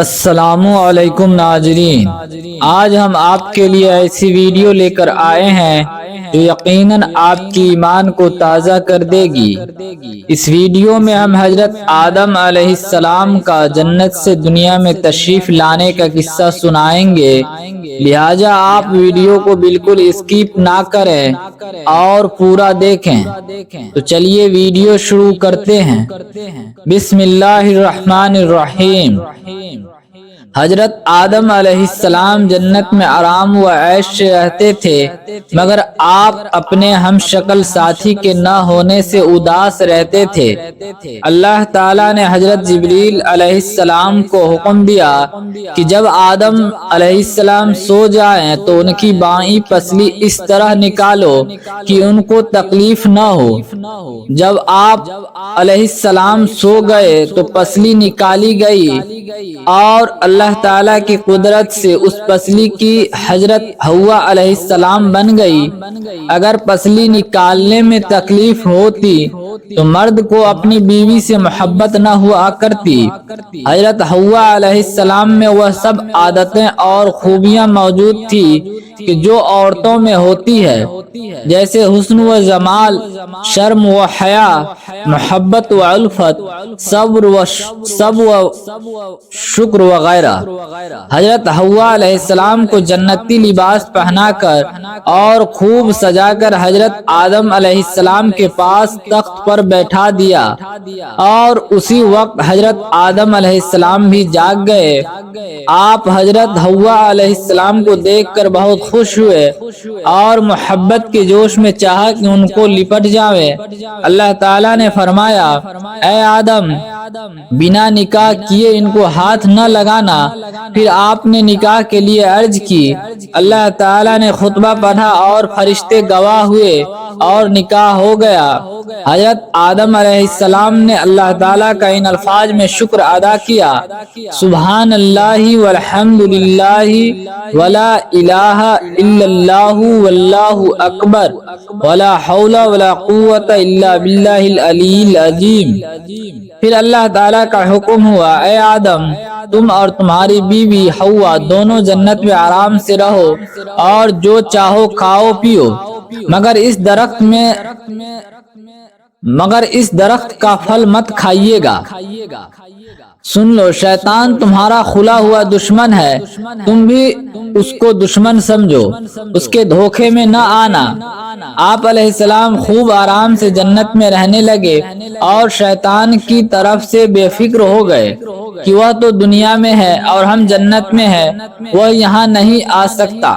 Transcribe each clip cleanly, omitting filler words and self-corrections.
السلام علیکم ناظرین، آج ہم آپ کے لیے ایسی ویڈیو لے کر آئے ہیں جو یقیناً آپ کی ایمان کو تازہ کر دے گی۔ اس ویڈیو میں ہم حضرت آدم علیہ السلام کا جنت سے دنیا میں تشریف لانے کا قصہ سنائیں گے، لہٰذا آپ ویڈیو کو بالکل اسکپ نہ کریں اور پورا دیکھیں۔ تو چلیے ویڈیو شروع کرتے ہیں۔ بسم اللہ الرحمن الرحیم۔ حضرت آدم علیہ السلام جنت میں آرام و عیش سے رہتے تھے، مگر آپ اپنے ہم شکل ساتھی کے نہ ہونے سے اداس رہتے تھے۔ اللہ تعالیٰ نے حضرت جبریل علیہ السلام کو حکم دیا کہ جب آدم علیہ السلام سو جائیں تو ان کی بائیں پسلی اس طرح نکالو کہ ان کو تکلیف نہ ہو۔ جب آپ علیہ السلام سو گئے تو پسلی نکالی گئی اور اللہ تعالیٰ کی قدرت سے اس پسلی کی حضرت حوا علیہ السلام بن گئی۔ اگر پسلی نکالنے میں تکلیف ہوتی تو مرد کو اپنی بیوی سے محبت نہ ہوا کرتی۔ حضرت حوا علیہ السلام میں وہ سب عادتیں اور خوبیاں موجود تھی کہ جو عورتوں میں ہوتی ہے، جیسے حسن و جمال، شرم و حیا، محبت و الفت، صبر و شکر وغیرہ۔ حضرت حوا علیہ السلام کو جنتی لباس پہنا کر اور خوب سجا کر حضرت آدم علیہ السلام کے پاس تخت پر بیٹھا دیا، اور اسی وقت حضرت آدم علیہ السلام بھی جاگ گئے۔ آپ حضرت حوا علیہ السلام کو دیکھ کر بہت خوش ہوئے اور محبت کے جوش میں چاہا کہ ان کو لپٹ جاویں۔ اللہ تعالیٰ نے فرمایا، اے آدم، بنا نکاح کیے ان کو ہاتھ نہ لگانا۔ پھر آپ نے نکاح کے لیے عرض کی۔ اللہ تعالیٰ نے خطبہ پڑھا اور فرشتے گواہ ہوئے اور نکاح ہو گیا۔ حضرت آدم علیہ السلام نے اللہ تعالیٰ کا ان الفاظ میں شکر ادا کیا، سبحان اللہ والحمد للہ ولا الہ الا اللہ واللہ اکبر ولا حول ولا قوت الا باللہ العلی العظیم۔ پھر اللہ تعالیٰ کا حکم ہوا، اے آدم، تم اور تمہاری بیوی حوا دونوں جنت میں آرام سے رہو اور جو چاہو کھاؤ پیو، مگر اس درخت کا پھل مت کھائیے گا۔ سن لو، شیطان تمہارا کھلا ہوا دشمن ہے، تم بھی اس کو دشمن سمجھو، اس کے دھوکے میں نہ آنا۔ آپ علیہ السلام خوب آرام سے جنت میں رہنے لگے اور شیطان کی طرف سے بے فکر ہو گئے کہ وہ تو دنیا میں ہے اور ہم جنت میں ہیں، وہ یہاں نہیں آ سکتا۔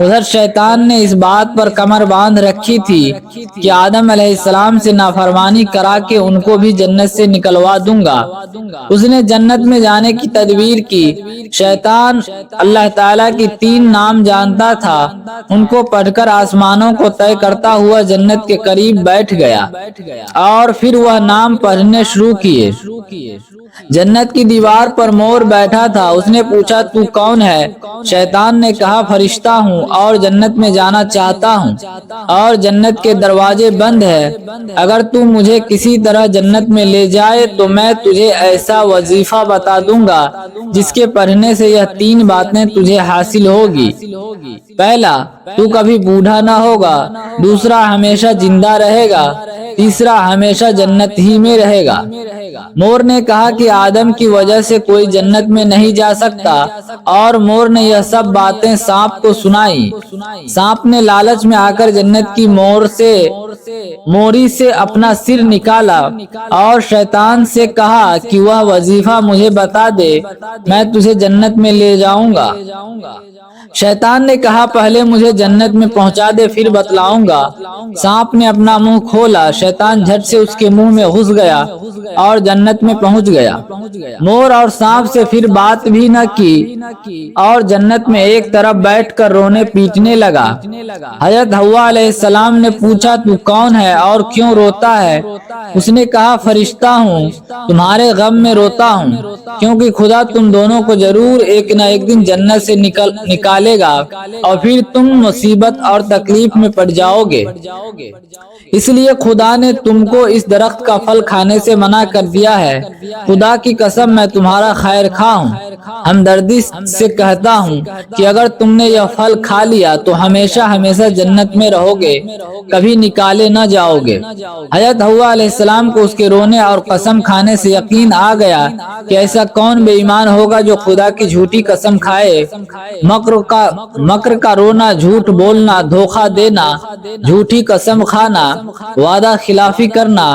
ادھر شیطان نے اس بات پر کمر باندھ رکھی تھی کہ آدم علیہ السلام سے نافرمانی کرا کے ان کو بھی جنت سے نکلوا دوں گا۔ اس نے جنت میں جانے کی تدبیر کی۔ شیطان اللہ تعالیٰ کی 3 نام جانتا تھا، ان کو پڑھ کر آسمانوں کو طے کرتا ہوا جنت کے قریب بیٹھ گیا اور پھر وہ نام پڑھنے شروع کیے۔ جنت کی دیوار پر مور بیٹھا تھا، اس نے پوچھا، تو کون ہے؟ شیطان نے کہا، فرشتہ ہوں اور جنت میں جانا چاہتا ہوں اور جنت کے دروازے بند ہیں۔ اگر تو مجھے کسی طرح جنت میں لے جائے تو میں تجھے ایسا وظیفہ بتا دوں گا جس کے پڑھنے سے یہ 3 باتیں تجھے حاصل ہوگی۔ پہلا، تو کبھی بوڑھا نہ ہوگا۔ دوسرا، ہمیشہ زندہ رہے گا۔ تیسرا، ہمیشہ جنت ہی میں رہے گا۔ مور نے کہا کہ آدم کی وجہ سے کوئی جنت میں نہیں جا سکتا، اور مور نے یہ سب باتیں سانپ کو سنائی۔ سانپ نے لالچ میں آ کر جنت کی موری سے اپنا سر نکالا اور شیطان سے کہا کہ وہ وظیفہ مجھے بتا دے، میں تجھے جنت میں لے جاؤں گا۔ شیطان نے کہا، پہلے مجھے جنت میں پہنچا دے پھر بتلاؤں گا۔ سانپ نے اپنا منہ کھولا، شیطان جھٹ سے اس کے منہ میں گھس گیا اور جنت میں پہنچ گیا۔ مور اور سانپ سے پھر بات بھی نہ کی اور جنت میں ایک طرف بیٹھ کر رونے پیٹنے لگا۔ حضرت حوا علیہ السلام نے پوچھا، تو کون ہے اور کیوں روتا ہے؟ اس نے کہا، فرشتہ ہوں، تمہارے غم میں روتا ہوں، کیونکہ خدا تم دونوں کو ضرور ایک نہ ایک دن جنت سے نکال نکالے گا اور پھر تم مصیبت اور تکلیف میں پڑ جاؤ گے۔ اس لیے خدا نے تم کو اس درخت کا پھل کھانے سے منع کر دیا ہے۔ خدا کی قسم میں تمہارا خیر خواہ ہوں، ہمدردی سے کہتا ہوں کہ اگر تم نے یہ پھل کھا لیا تو ہمیشہ ہمیشہ جنت میں رہو گے، کبھی نکالے نہ جاؤ گے۔ حضرت حوا علیہ السلام کو اس کے رونے اور قسم کھانے سے یقین آ گیا کہ ایسا کون بے ایمان ہوگا جو خدا کی جھوٹی قسم کھائے۔ مکر کا رونا، جھوٹ بولنا، دھوکہ دینا، جھوٹی قسم کھانا، وعدہ خلافی کرنا،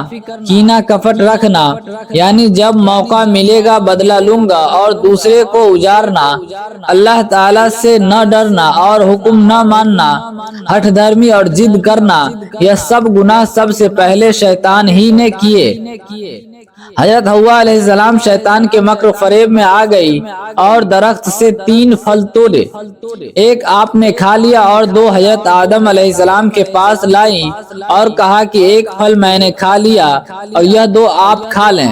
کینہ کپٹ رکھنا، یعنی جب موقع ملے گا بدلہ لوں گا، اور دوسرے کو اجارنا، اللہ تعالیٰ سے نہ ڈرنا اور حکم نہ ماننا، ہٹھ دھرمی اور ضد کرنا، یہ سب گناہ سب سے پہلے شیطان ہی نے کیے۔ حضرت حوا علیہ السلام شیطان کے مکر فریب میں آ گئی اور درخت سے 3 پھل توڑے، ایک آپ نے کھا لیا اور 2 حضرت آدم علیہ السلام کے پاس لائیں اور کہا کہ ایک پھل میں نے کھا لیا اور یہ 2 آپ کھا لیں۔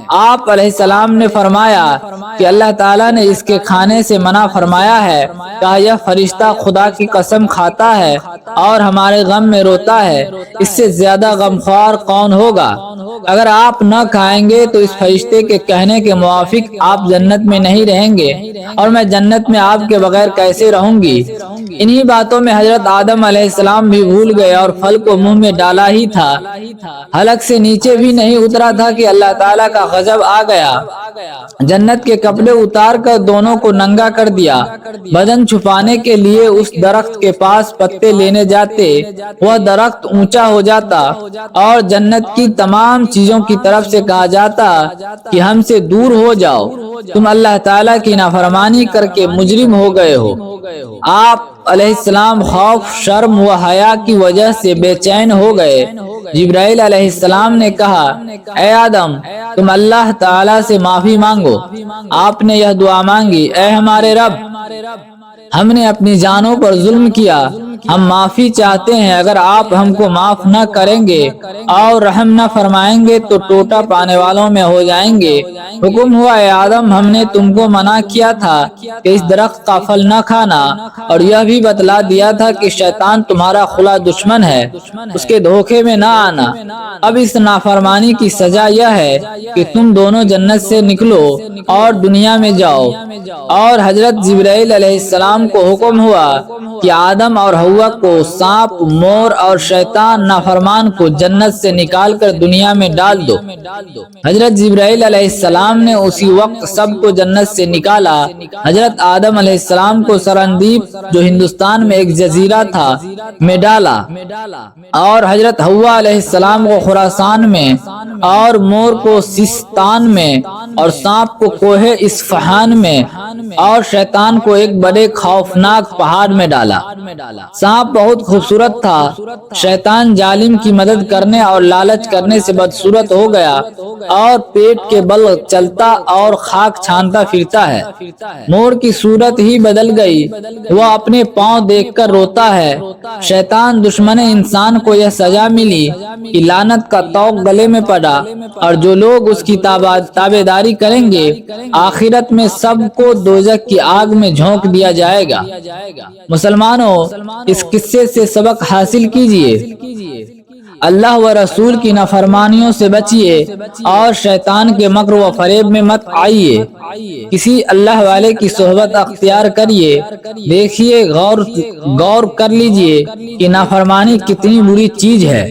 آپ علیہ السلام نے فرمایا کہ اللہ تعالیٰ نے اس کے کھانے سے منع فرمایا ہے، کہا یہ فرشتہ خدا کی قسم کھاتا ہے اور ہمارے غم میں روتا ہے، اس سے زیادہ غمخوار کون ہوگا؟ اگر آپ نہ کھائیں گے تو اس فرشتے کے کہنے کے موافق آپ جنت میں نہیں رہیں گے، اور میں جنت میں آپ کے بغیر کیسے رہوں گی؟ انہی باتوں میں حضرت آدم علیہ السلام بھی بھول گئے اور پھل کو منہ میں ڈالا ہی تھا، حلق سے نیچے بھی نہیں اترا تھا کہ اللہ تعالیٰ کا غضب آ گیا۔ جنت کے کپڑے اتار کر دونوں کو ننگا کر دیا، بدن چھپانے کے لیے اس درخت کے پاس پتے لینے جاتے، وہ درخت اونچا ہو جاتا اور جنت کی تمام چیزوں کی طرف سے کہا جاتا کہ ہم سے دور ہو جاؤ، تم اللہ تعالیٰ کی نافرمانی کر کے مجرم ہو گئے ہو۔ آپ علیہ السلام خوف، شرم و حیا کی وجہ سے بے چین ہو گئے۔ جبرائیل علیہ السلام نے کہا، اے آدم، تم اللہ تعالیٰ سے معافی مانگو۔ آپ نے یہ دعا مانگی، اے ہمارے رب، ہم نے اپنی جانوں پر ظلم کیا، ہم معافی چاہتے ہیں، اگر آپ ہم کو معاف نہ کریں گے اور رحم نہ فرمائیں گے تو ٹوٹا پانے والوں میں ہو جائیں گے۔ حکم ہوا، اے آدم، ہم نے تم کو منع کیا تھا کہ اس درخت کا پھل نہ کھانا، اور یہ بھی بتلا دیا تھا کہ شیطان تمہارا کھلا دشمن ہے، اس کے دھوکے میں نہ آنا۔ اب اس نافرمانی کی سزا یہ ہے کہ تم دونوں جنت سے نکلو اور دنیا میں جاؤ۔ اور حضرت جبرائیل علیہ السلام کو حکم ہوا کہ آدم اور حوا کو سانپ، مور اور شیطان نافرمان کو جنت سے نکال کر دنیا میں ڈال دو۔ حضرت جبرائیل علیہ السلام نے اسی وقت سب کو جنت سے نکالا۔ حضرت آدم علیہ السلام کو سرندیپ، جو ہندوستان میں ایک جزیرہ تھا، میں ڈالا، اور حضرت حوا علیہ السلام کو خراسان میں، اور مور کو سیستان میں، اور سانپ کو کوہ اصفہان میں، اور شیطان کو ایک بڑے خوفناک پہاڑ میں ڈالا۔ سانپ بہت خوبصورت تھا، شیطان ظالم کی مدد کرنے اور لالچ کرنے سے بدصورت ہو گیا اور پیٹ کے بل چلتا اور خاک چھانتا پھرتا ہے۔ مور کی صورت ہی بدل گئی، وہ اپنے پاؤں دیکھ کر روتا ہے۔ شیطان دشمن انسان کو یہ سزا ملی کہ لعنت کا طوق گلے میں پڑا، اور جو لوگ اس کی تابعداری کریں گے آخرت میں سب کو دوزخ کی آگ میں جھونک دیا جائے گا۔ مسلمانوں، اس قصے سے سبق حاصل کیجئے، اللہ و رسول کی نافرمانیوں سے بچیے اور شیطان کے مکر و فریب میں مت آئیے۔ کسی اللہ والے کی صحبت اختیار کریے، دیکھیے، غور کر لیجئے کہ نافرمانی کتنی بری چیز ہے۔